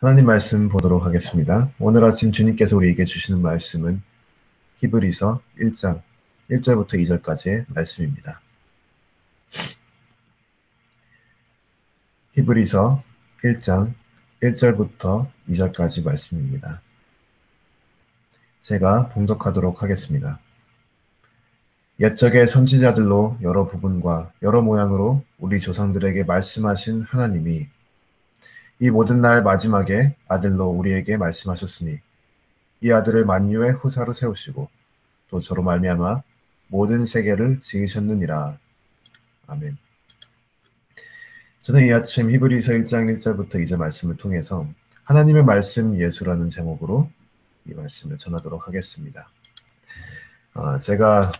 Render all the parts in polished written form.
하나님 말씀 보도록 하겠습니다. 오늘 아침 주님께서 우리에게 주시는 말씀은 히브리서 1장 1절부터 2절까지의 말씀입니다. 히브리서 1장 1절부터 2절까지 말씀입니다. 제가 봉독하도록 하겠습니다. 옛적의 선지자들로 여러 부분과 여러 모양으로 우리 조상들에게 말씀하신 하나님이 이 모든 날 마지막에 아들로 우리에게 말씀하셨으니 이 아들을 만유의 후사로 세우시고 또 저로 말미암아 모든 세계를 지으셨느니라. 아멘. 저는 이 아침 히브리서 1장 1절부터 2절 말씀을 통해서 하나님의 말씀 예수라는 제목으로 이 말씀을 전하도록 하겠습니다. 제가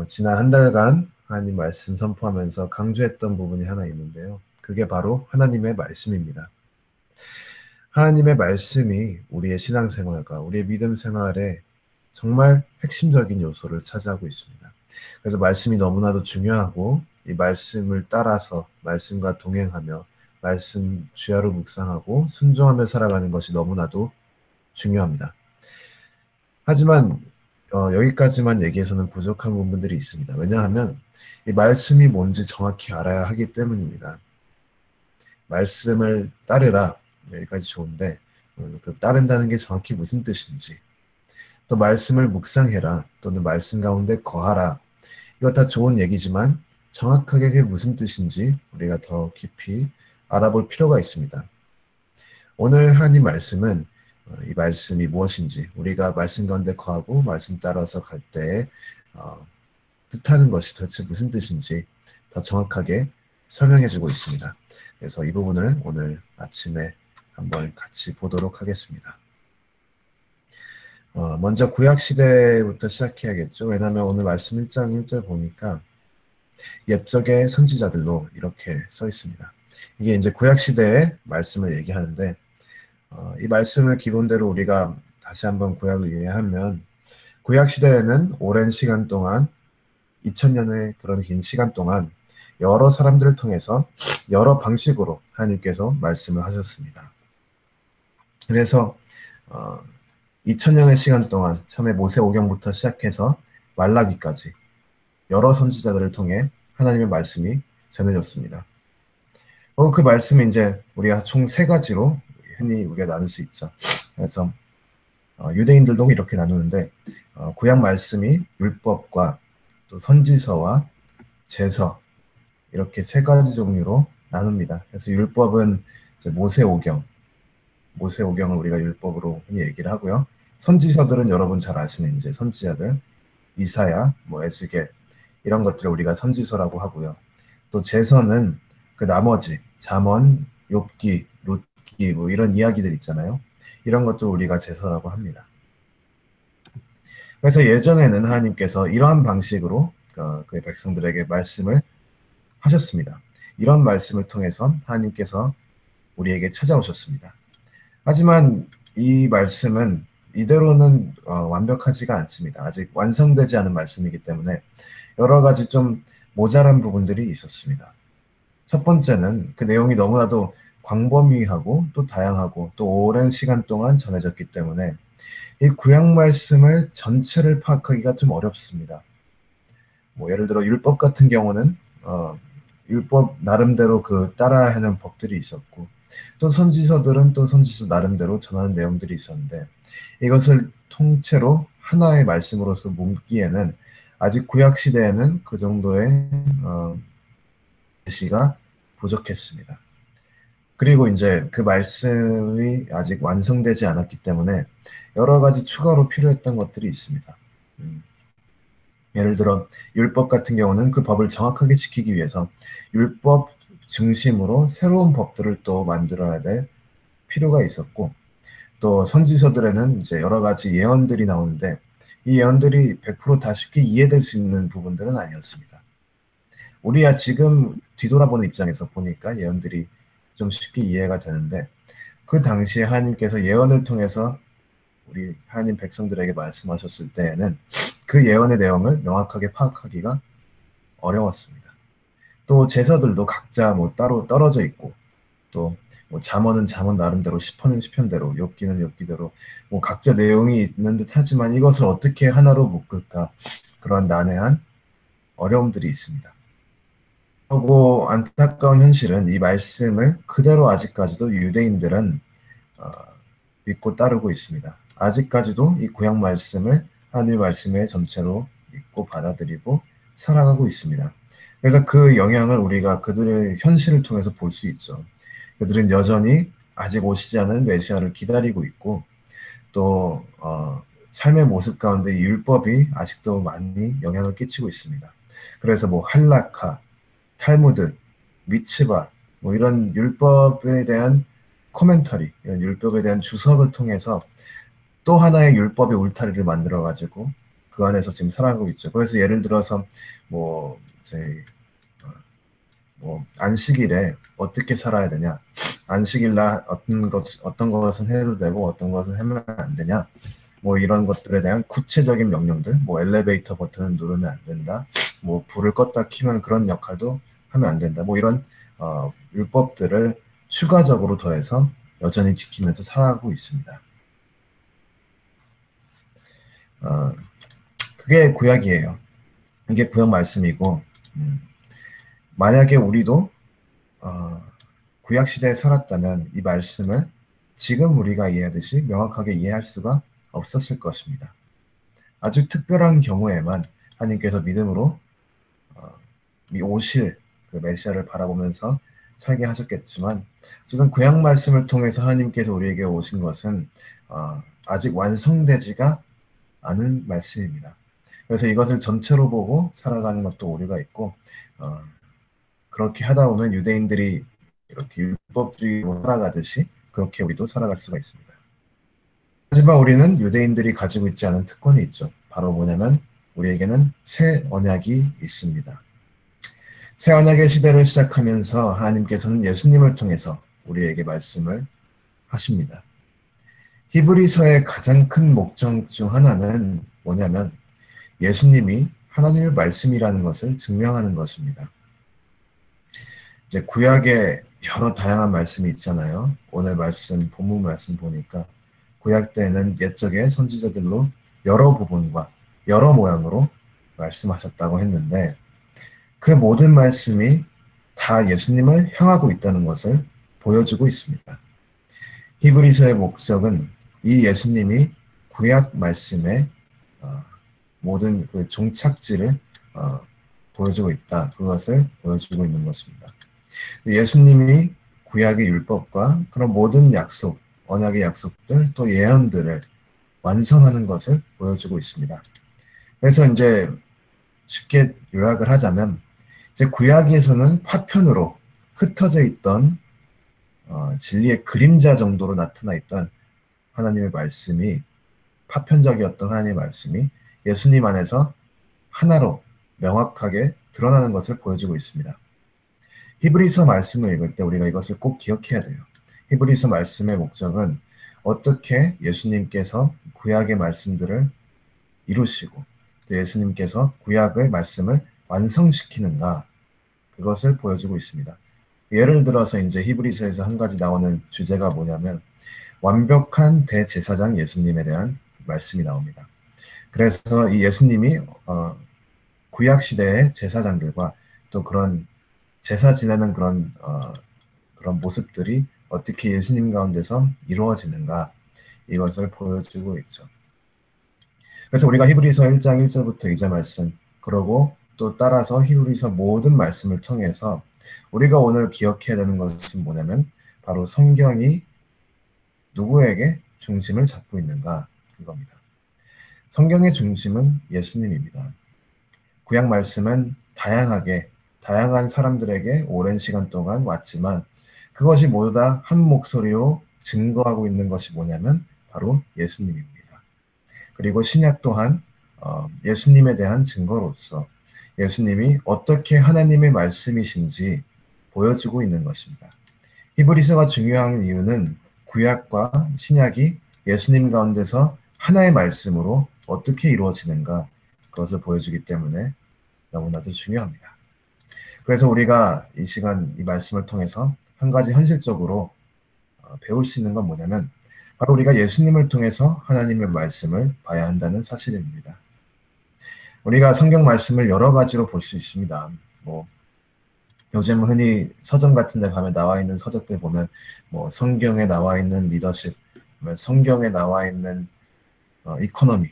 지난 한 달간 하나님 말씀 선포하면서 강조했던 부분이 하나 있는데요. 그게 바로 하나님의 말씀입니다. 하나님의 말씀이 우리의 신앙생활과 우리의 믿음 생활에 정말 핵심적인 요소를 차지하고 있습니다. 그래서 말씀이 너무나도 중요하고 이 말씀을 따라서 말씀과 동행하며 말씀 주야로 묵상하고 순종하며 살아가는 것이 너무나도 중요합니다. 하지만 여기까지만 얘기해서는 부족한 부분들이 있습니다. 왜냐하면 이 말씀이 뭔지 정확히 알아야 하기 때문입니다. 말씀을 따르라 여기까지 좋은데 그 따른다는 게 정확히 무슨 뜻인지, 또 말씀을 묵상해라 또는 말씀 가운데 거하라, 이거 다 좋은 얘기지만 정확하게 그게 무슨 뜻인지 우리가 더 깊이 알아볼 필요가 있습니다. 오늘 하나님 말씀은 이 말씀이 무엇인지, 우리가 말씀 가운데 거하고 말씀 따라서 갈 때 뜻하는 것이 도대체 무슨 뜻인지 더 정확하게 설명해주고 있습니다. 그래서 이 부분을 오늘 아침에 한번 같이 보도록 하겠습니다. 먼저 구약시대부터 시작해야겠죠. 왜냐하면 오늘 말씀 1장 1절 보니까 옛적의 선지자들로 이렇게 써 있습니다. 이게 이제 구약시대의 말씀을 얘기하는데 이 말씀을 기본대로 우리가 다시 한번 구약을 이해하면 구약시대에는 오랜 시간 동안 2000년의 그런 긴 시간 동안 여러 사람들을 통해서 여러 방식으로 하나님께서 말씀을 하셨습니다. 그래서 2000년의 시간 동안 처음에 모세오경부터 시작해서 말라기까지 여러 선지자들을 통해 하나님의 말씀이 전해졌습니다. 그 말씀이 이제 우리가 총 세 가지로 흔히 우리가 나눌 수 있죠. 그래서 유대인들도 이렇게 나누는데 구약 말씀이 율법과 또 선지서와 제서 이렇게 세 가지 종류로 나눕니다. 그래서 율법은 이제 모세오경을 우리가 율법으로 흔히 얘기를 하고요. 선지서들은 여러분 잘 아시는 이제 선지자들, 이사야, 에스겔 이런 것들을 우리가 선지서라고 하고요. 또 제서는 그 나머지 잠언, 욥기, 룻기 이런 이야기들 있잖아요. 이런 것들 우리가 제서라고 합니다. 그래서 예전에는 하나님께서 이러한 방식으로 그의 백성들에게 말씀을 하셨습니다. 이런 말씀을 통해서 하나님께서 우리에게 찾아오셨습니다. 하지만 이 말씀은 이대로는 완벽하지가 않습니다. 아직 완성되지 않은 말씀이기 때문에 여러 가지 좀 모자란 부분들이 있었습니다. 첫 번째는 그 내용이 너무나도 광범위하고 또 다양하고 또 오랜 시간 동안 전해졌기 때문에 이 구약 말씀을 전체를 파악하기가 좀 어렵습니다. 예를 들어 율법 같은 경우는 율법 나름대로 그 따라야 하는 법들이 있었고, 또 선지서들은 또 선지서 나름대로 전하는 내용들이 있었는데 이것을 통째로 하나의 말씀으로서 뭉기에는 아직 구약 시대에는 그 정도의 시가 부족했습니다. 그리고 이제 그 말씀이 아직 완성되지 않았기 때문에 여러 가지 추가로 필요했던 것들이 있습니다. 예를 들어 율법 같은 경우는 그 법을 정확하게 지키기 위해서 율법 중심으로 새로운 법들을 또 만들어야 될 필요가 있었고, 또 선지서들에는 이제 여러 가지 예언들이 나오는데 이 예언들이 100% 쉽게 이해될 수 있는 부분들은 아니었습니다. 우리야 지금 뒤돌아보는 입장에서 보니까 예언들이 좀 쉽게 이해가 되는데 그 당시에 하나님께서 예언을 통해서 우리 하나님 백성들에게 말씀하셨을 때에는 그 예언의 내용을 명확하게 파악하기가 어려웠습니다. 또 제서들도 각자 따로 떨어져 있고 또 잠언은 잠언 나름대로, 시편은 시편대로, 욥기는 욥기대로 각자 내용이 있는 듯 하지만 이것을 어떻게 하나로 묶을까, 그런 난해한 어려움들이 있습니다. 하고 안타까운 현실은 이 말씀을 그대로 아직까지도 유대인들은 믿고 따르고 있습니다. 아직까지도 이 구약 말씀을 하나님의 말씀의 전체로 믿고 받아들이고 살아가고 있습니다. 그래서 그 영향을 우리가 그들의 현실을 통해서 볼 수 있죠. 그들은 여전히 아직 오시지 않은 메시아를 기다리고 있고, 또 삶의 모습 가운데 율법이 아직도 많이 영향을 끼치고 있습니다. 그래서 할라카, 탈무드, 미츠바, 이런 율법에 대한 코멘터리, 이런 율법에 대한 주석을 통해서 또 하나의 율법의 울타리를 만들어 가지고 그 안에서 지금 살아가고 있죠. 그래서 예를 들어서 저희 안식일에 어떻게 살아야 되냐, 안식일날 어떤 것은 해도 되고 어떤 것은 하면 안 되냐, 이런 것들에 대한 구체적인 명령들, 엘리베이터 버튼을 누르면 안 된다, 불을 껐다 켜면 그런 역할도 하면 안 된다, 이런 율법들을 추가적으로 더해서 여전히 지키면서 살아가고 있습니다. 그게 구약이에요. 이게 구약 말씀이고, 만약에 우리도 구약 시대에 살았다면 이 말씀을 지금 우리가 이해하듯이 명확하게 이해할 수가 없었을 것입니다. 아주 특별한 경우에만 하나님께서 믿음으로 오실 그 메시아를 바라보면서 살게 하셨겠지만, 어쨌든 구약 말씀을 통해서 하나님께서 우리에게 오신 것은 아직 완성되지가 않은 말씀입니다. 그래서 이것을 전체로 보고 살아가는 것도 오류가 있고, 그렇게 하다 보면 유대인들이 이렇게 율법주의로 살아가듯이 그렇게 우리도 살아갈 수가 있습니다. 하지만 우리는 유대인들이 가지고 있지 않은 특권이 있죠. 바로 뭐냐면 우리에게는 새 언약이 있습니다. 새 언약의 시대를 시작하면서 하나님께서는 예수님을 통해서 우리에게 말씀을 하십니다. 히브리서의 가장 큰 목적 중 하나는 뭐냐면 예수님이 하나님의 말씀이라는 것을 증명하는 것입니다. 이제 구약에 여러 다양한 말씀이 있잖아요. 오늘 본문 말씀 보니까 구약 때에는 옛적의 선지자들로 여러 부분과 여러 모양으로 말씀하셨다고 했는데, 그 모든 말씀이 다 예수님을 향하고 있다는 것을 보여주고 있습니다. 히브리서의 목적은 이 예수님이 구약 말씀의 모든 그 종착지를 보여주고 있다, 그것을 보여주고 있는 것입니다. 예수님이 구약의 율법과 그런 모든 약속, 언약의 약속들, 또 예언들을 완성하는 것을 보여주고 있습니다. 그래서 이제 쉽게 요약을 하자면, 이제 구약에서는 파편으로 흩어져 있던 진리의 그림자 정도로 나타나 있던 하나님의 말씀이, 파편적이었던 하나님의 말씀이 예수님 안에서 하나로 명확하게 드러나는 것을 보여주고 있습니다. 히브리서 말씀을 읽을 때 우리가 이것을 꼭 기억해야 돼요. 히브리서 말씀의 목적은 어떻게 예수님께서 구약의 말씀들을 이루시고 또 예수님께서 구약의 말씀을 완성시키는가, 그것을 보여주고 있습니다. 예를 들어서 이제 히브리서에서 한 가지 나오는 주제가 뭐냐면 완벽한 대제사장 예수님에 대한 말씀이 나옵니다. 그래서 이 예수님이 구약 시대의 제사장들과 또 그런 제사 지내는 그런 모습들이 어떻게 예수님 가운데서 이루어지는가, 이것을 보여주고 있죠. 그래서 우리가 히브리서 1장 1절부터 2절 말씀, 그리고 또 따라서 히브리서 모든 말씀을 통해서 우리가 오늘 기억해야 되는 것은 뭐냐면 바로 성경이 누구에게 중심을 잡고 있는가, 그겁니다. 성경의 중심은 예수님입니다. 구약 말씀은 다양한 사람들에게 오랜 시간 동안 왔지만 그것이 모두 다 한 목소리로 증거하고 있는 것이 뭐냐면 바로 예수님입니다. 그리고 신약 또한 예수님에 대한 증거로서 예수님이 어떻게 하나님의 말씀이신지 보여주고 있는 것입니다. 히브리서가 중요한 이유는 구약과 신약이 예수님 가운데서 하나의 말씀으로 어떻게 이루어지는가, 그것을 보여주기 때문에 너무나도 중요합니다. 그래서 우리가 이 시간 이 말씀을 통해서 한 가지 현실적으로 배울 수 있는 건 뭐냐면 바로 우리가 예수님을 통해서 하나님의 말씀을 봐야 한다는 사실입니다. 우리가 성경 말씀을 여러 가지로 볼 수 있습니다. 뭐 요즘 흔히 서점 같은 데 가면 나와 있는 서적들 보면 뭐 성경에 나와 있는 리더십, 성경에 나와 있는 이코노미,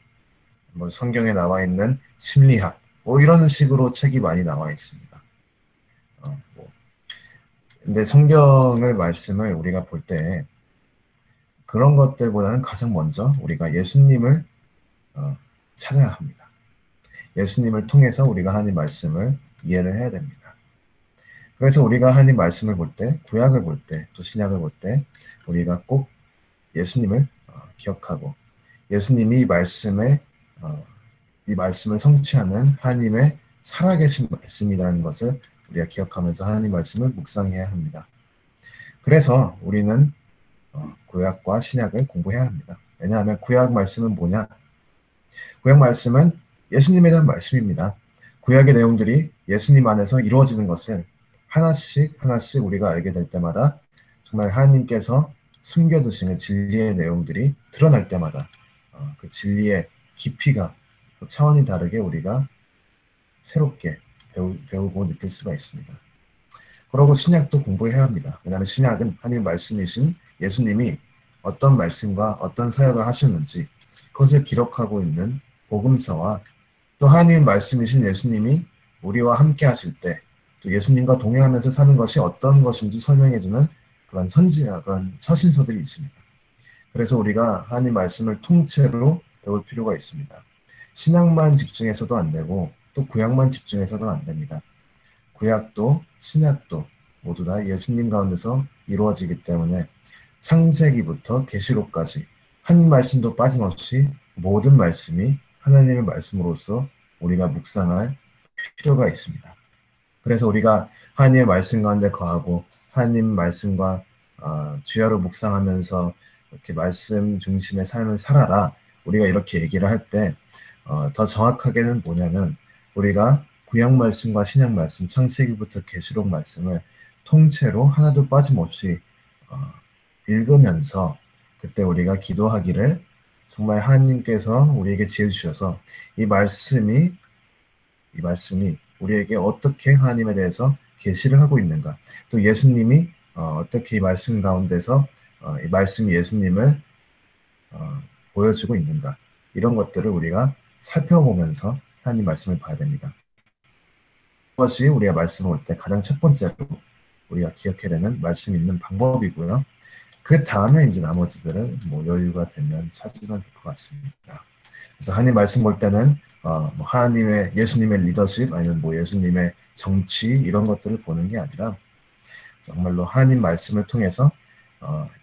뭐 성경에 나와 있는 심리학, 뭐 이런 식으로 책이 많이 나와 있습니다. 근데 성경을 말씀을 우리가 볼 때 그런 것들보다는 가장 먼저 우리가 예수님을 찾아야 합니다. 예수님을 통해서 우리가 하나님 말씀을 이해를 해야 됩니다. 그래서 우리가 하나님 말씀을 볼 때, 구약을 볼 때, 또 신약을 볼 때 우리가 꼭 예수님을 기억하고 예수님이 이 말씀을 성취하는 하나님의 살아계신 말씀이라는 것을 우리가 기억하면서 하나님 말씀을 묵상해야 합니다. 그래서 우리는 구약과 신약을 공부해야 합니다. 왜냐하면 구약 말씀은 뭐냐? 구약 말씀은 예수님에 대한 말씀입니다. 구약의 내용들이 예수님 안에서 이루어지는 것을 하나씩 하나씩 우리가 알게 될 때마다 정말 하나님께서 숨겨두시는 진리의 내용들이 드러날 때마다 그 진리의 깊이가 차원이 다르게 우리가 새롭게 배우고 느낄 수가 있습니다. 그러고 신약도 공부해야 합니다. 왜냐하면 신약은 하나님 말씀이신 예수님이 어떤 말씀과 어떤 사역을 하셨는지 그것을 기록하고 있는 복음서와 또 하나님 말씀이신 예수님이 우리와 함께 하실 때 또 예수님과 동행하면서 사는 것이 어떤 것인지 설명해주는 그런 그런 서신서들이 있습니다. 그래서 우리가 하나님 말씀을 통째로 배울 필요가 있습니다. 신약만 집중해서도 안 되고 또 구약만 집중해서도 안 됩니다. 구약도 신약도 모두 다 예수님 가운데서 이루어지기 때문에 창세기부터 계시록까지 한 말씀도 빠짐없이 모든 말씀이 하나님의 말씀으로서 우리가 묵상할 필요가 있습니다. 그래서 우리가 하나님의 말씀 가운데 거하고 하나님 말씀과 주야로 묵상하면서 이렇게 말씀 중심의 삶을 살아라. 우리가 이렇게 얘기를 할 때 더 정확하게는 뭐냐면 우리가 구약 말씀과 신약 말씀, 창세기부터 계시록 말씀을 통째로 하나도 빠짐없이 읽으면서 그때 우리가 기도하기를 정말 하나님께서 우리에게 지혜 주셔서 이 말씀이 우리에게 어떻게 하나님에 대해서 계시를 하고 있는가, 또 예수님이 어떻게 이 말씀 가운데서 이 말씀이 예수님을 보여주고 있는가, 이런 것들을 우리가 살펴보면서 하나님 말씀을 봐야 됩니다. 그것이 우리가 말씀을 볼 때 가장 첫 번째로 우리가 기억해야 되는 말씀 읽는 방법이고요. 그 다음에 이제 나머지들을 뭐 여유가 되면 찾으면 될 것 같습니다. 그래서 하나님 말씀 볼 때는 뭐 하나님의 예수님의 리더십 아니면 뭐 예수님의 정치 이런 것들을 보는 게 아니라 정말로 하나님 말씀을 통해서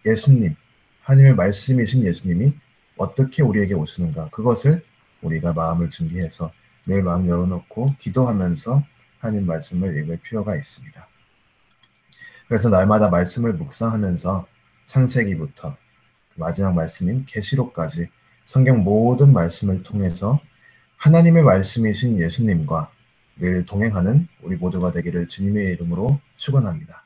예수님, 하나님의 말씀이신 예수님이 어떻게 우리에게 오시는가, 그것을 우리가 마음을 준비해서 늘 마음 열어놓고 기도하면서 하나님 말씀을 읽을 필요가 있습니다. 그래서 날마다 말씀을 묵상하면서 창세기부터 마지막 말씀인 계시록까지 성경 모든 말씀을 통해서 하나님의 말씀이신 예수님과 늘 동행하는 우리 모두가 되기를 주님의 이름으로 축원합니다.